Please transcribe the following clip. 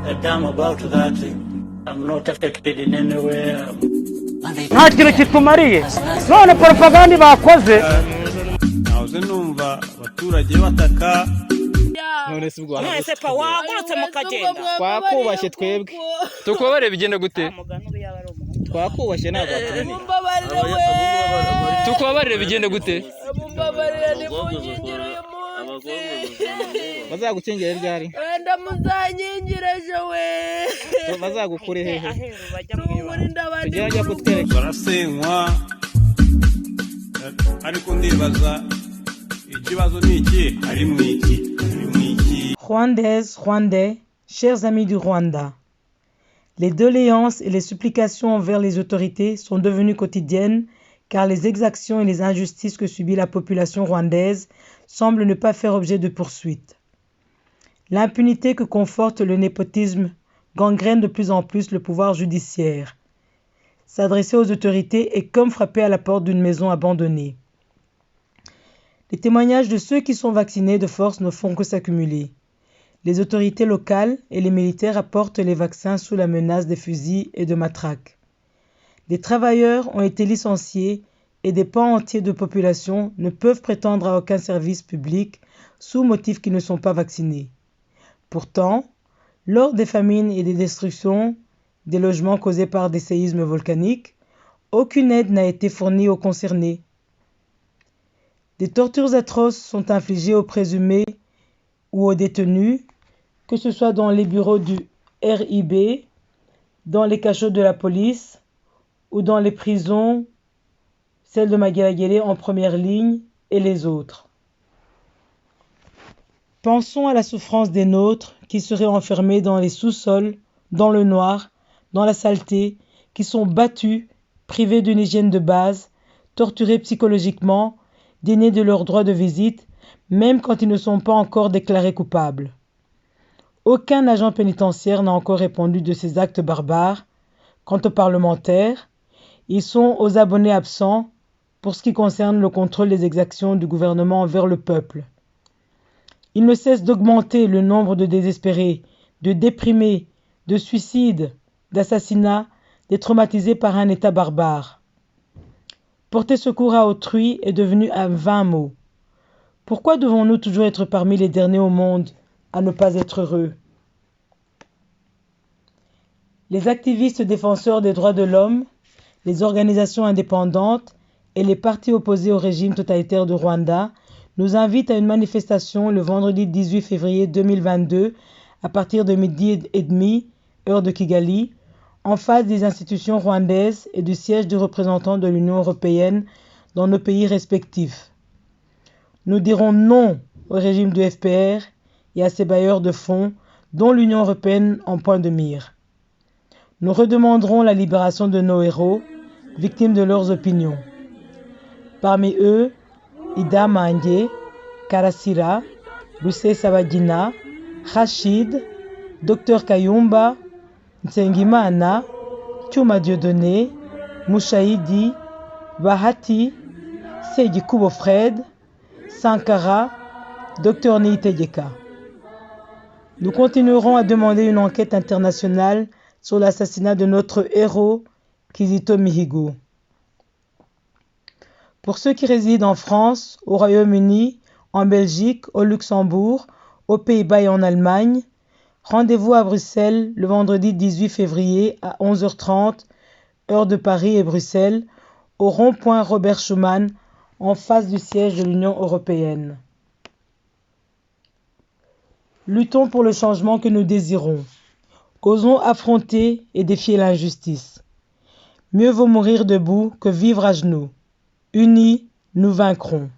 I'm about that. I'm not affected in any way. nta kintu kitumariye none propaganda bakoze nahoze numva abaturage bataka none se ubwo mwese pa wagurutse mukagenda twakubashye twebwe tukubabare bigenda gute twakubashye ntabwo watunaniye tukubabarire bigenda gute bazagukingire ryari wenda muzanyingireje we bazagukure hehe tumurinda abandi kugira ngo kutwereka barasenywa ariko ndibaza ikibazo ni iki ari mu iki Rwandaises, Rwandais, chers amis du Rwanda, les doléances et les supplications envers les autorités sont devenues quotidiennes car les exactions et les injustices que subit la population rwandaise semblent ne pas faire objet de poursuites. L'impunité que conforte le népotisme gangrène de plus en plus le pouvoir judiciaire. S'adresser aux autorités est comme frapper à la porte d'une maison abandonnée. Les témoignages de ceux qui sont vaccinés de force ne font que s'accumuler. Les autorités locales et les militaires apportent les vaccins sous la menace des fusils et de matraques. Les travailleurs ont été licenciés et des pans entiers de population ne peuvent prétendre à aucun service public sous motif qu'ils ne sont pas vaccinés. Pourtant, lors des famines et des destructions des logements causés par des séismes volcaniques, aucune aide n'a été fournie aux concernés. Des tortures atroces sont infligées aux présumés ou aux détenus, que ce soit dans les bureaux du RIB, dans les cachots de la police ou dans les prisons, celles de Mageragere en première ligne et les autres. Pensons à la souffrance des nôtres qui seraient enfermés dans les sous-sols, dans le noir, dans la saleté, qui sont battus, privés d'une hygiène de base, torturés psychologiquement, déniés de leur droit de visite, même quand ils ne sont pas encore déclarés coupables. Aucun agent pénitentiaire n'a encore répondu de ces actes barbares. Quant aux parlementaires, ils sont aux abonnés absents pour ce qui concerne le contrôle des exactions du gouvernement envers le peuple. Il ne cesse d'augmenter le nombre de désespérés, de déprimés, de suicides, d'assassinats, des traumatisés par un État barbare. Porter secours à autrui est devenu un vain mot. Pourquoi devons-nous toujours être parmi les derniers au monde à ne pas être heureux? Les activistes défenseurs des droits de l'homme, les organisations indépendantes et les partis opposés au régime totalitaire de Rwanda nous invitent à une manifestation le vendredi 18 février 2022 à partir de 12h30, heure de Kigali, en face des institutions rwandaises et du siège du représentant de l'Union européenne dans nos pays respectifs. Nous dirons non au régime du FPR et à ses bailleurs de fonds, dont l'Union européenne en point de mire. Nous redemanderons la libération de nos héros, victimes de leurs opinions. Parmi eux, Ida Mange, Karasira, Rusesabagina, Rachid, Dr Kayumba, Nsengimana, Cyuma Dieudonné, Mushahidi, Bahati, Segikubo Fred, Sankara, Dr Niyitegeka. Nous continuerons à demander une enquête internationale sur l'assassinat de notre héros, Kizito Mihigo. Pour ceux qui résident en France, au Royaume-Uni, en Belgique, au Luxembourg, aux Pays-Bas et en Allemagne, rendez-vous à Bruxelles le vendredi 18 février à 11h30, heure de Paris et Bruxelles, au rond-point Robert Schuman, en face du siège de l'Union européenne. Luttons pour le changement que nous désirons. Osons affronter et défier l'injustice. Mieux vaut mourir debout que vivre à genoux. Unis, nous vaincrons.